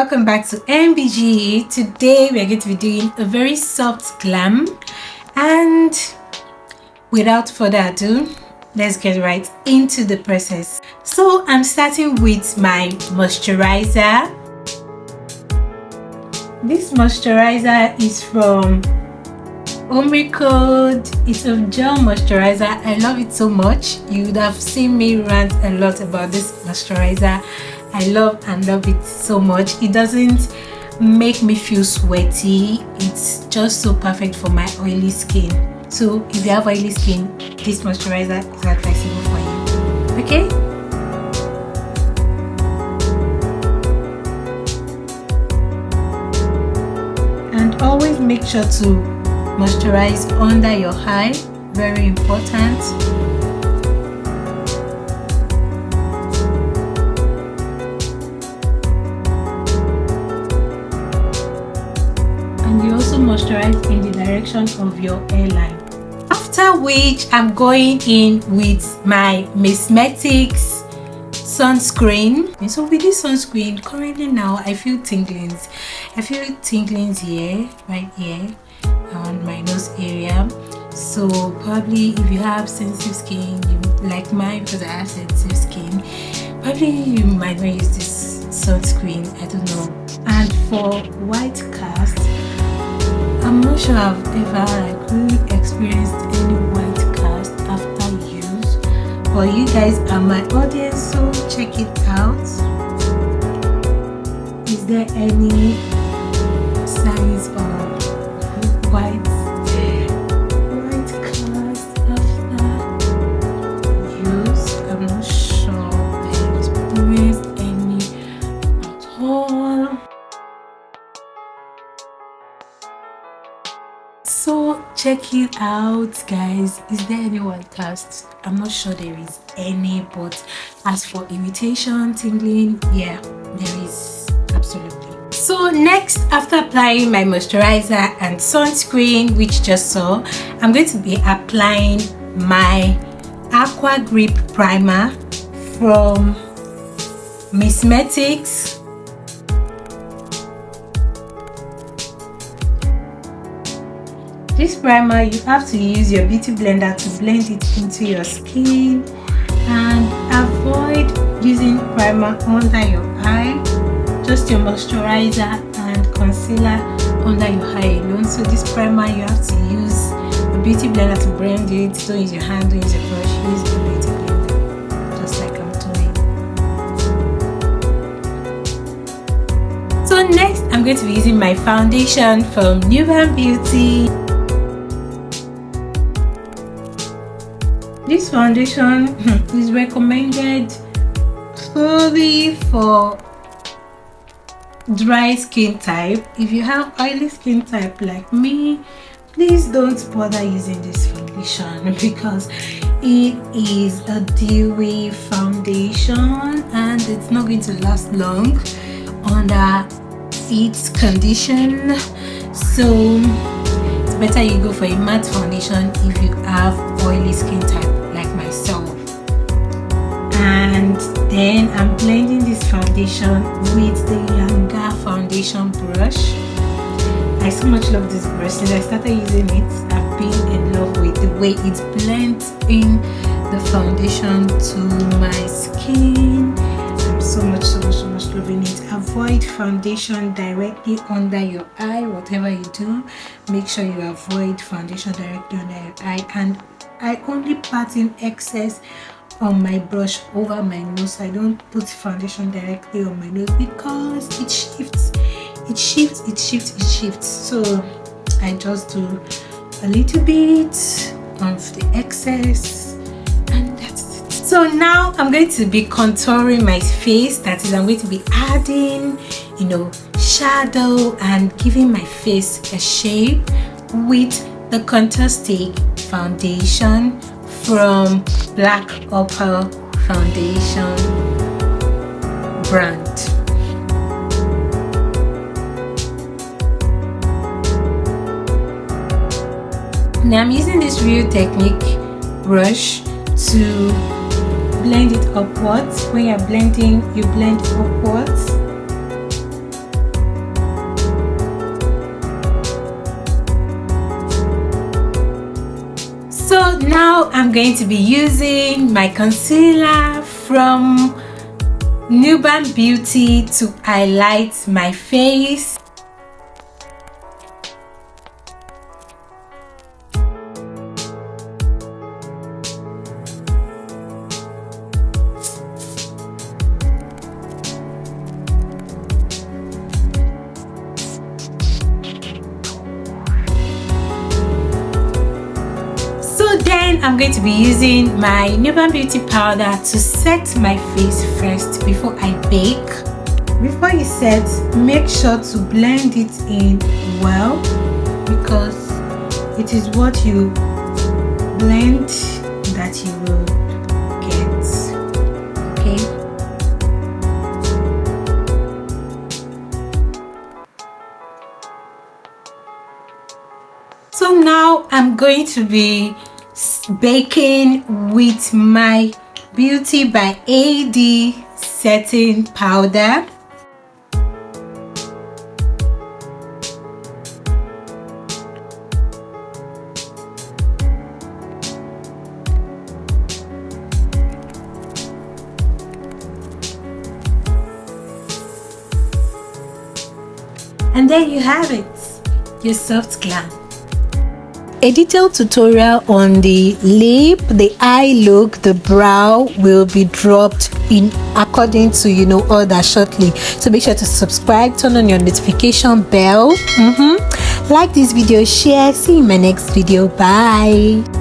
welcome back to MBG. Today we are going to be doing a very soft glam, and without further ado, let's get right into the process. So I'm starting with my moisturizer. This moisturizer is from Omicode. It's a gel moisturizer. I love it so much. You would have seen me rant a lot about this moisturizer. I love it so much. It doesn't make me feel sweaty. It's just so perfect for my oily skin. So if you have oily skin, this moisturizer is advisable for you. Okay? And always make sure to moisturize under your eye. Very important. And you also moisturize in the direction of your hairline. After which, I'm going in with my Mismetics sunscreen. And so with this sunscreen, currently now I feel tinglings. I feel tinglings here, right here, on my nose area. So probably if you have sensitive skin, like mine, because I have sensitive skin, probably you might not use this sunscreen. I don't know. And for white cast, I'm not sure I've ever really experienced any white cast after use, but you guys are my audience, so check it out. Is there any signs of white cast after use? I'm not sure I experienced any at all. So check it out, guys. Is there any white cast? I'm not sure there is any, but as for irritation, tingling, yeah, there is absolutely. So next, after applying my moisturizer and sunscreen, which just saw, I'm going to be applying my Aqua Grip primer from Mismetics. This primer, you have to use your beauty blender to blend it into your skin, and avoid using primer under your eye. Just your moisturizer and concealer under your eye alone. So this primer, you have to use a beauty blender to blend it. Don't use your hand, don't use your brush, use the beauty blender, just like I'm doing. So next, I'm going to be using my foundation from GLAM Beauty. This foundation is recommended solely for dry skin type. If you have oily skin type like me, please don't bother using this foundation because it is a dewy foundation and it's not going to last long under its condition. So it's better you go for a matte foundation if you have oily skin type like myself. And then I'm blending this foundation with the Younger foundation brush. I so much love this brush. Since I started using it, I've been in love with the way it blends in the foundation to my skin. I'm so much loving it. Avoid foundation directly under your eye. Whatever you do, make sure you avoid foundation directly under your eye. And I only pat in excess on my brush over my nose. I don't put foundation directly on my nose because it shifts. So I just do a little bit of the excess, and that's it. So now I'm going to be contouring my face. That is, I'm going to be adding, shadow and giving my face a shape with the contour stick foundation from Black Opal Foundation brand. Now I'm using this Real Technique brush to blend it upwards. When you're blending, you blend upwards. So now I'm going to be using my concealer from GLAM Beauty to highlight my face. So then I'm going to be using my GLAM Beauty powder to set my face first before I bake. Before you set, make sure to blend it in well, because it is what you blend that you will get. Okay. So now I'm going to be baking with my Beauty by AD setting powder. And there you have it, your soft glam. A detailed tutorial on the lip, the eye look, the brow will be dropped in according to all that shortly. So make sure to subscribe, turn on your notification bell, like this video, share. See you in my next video. Bye.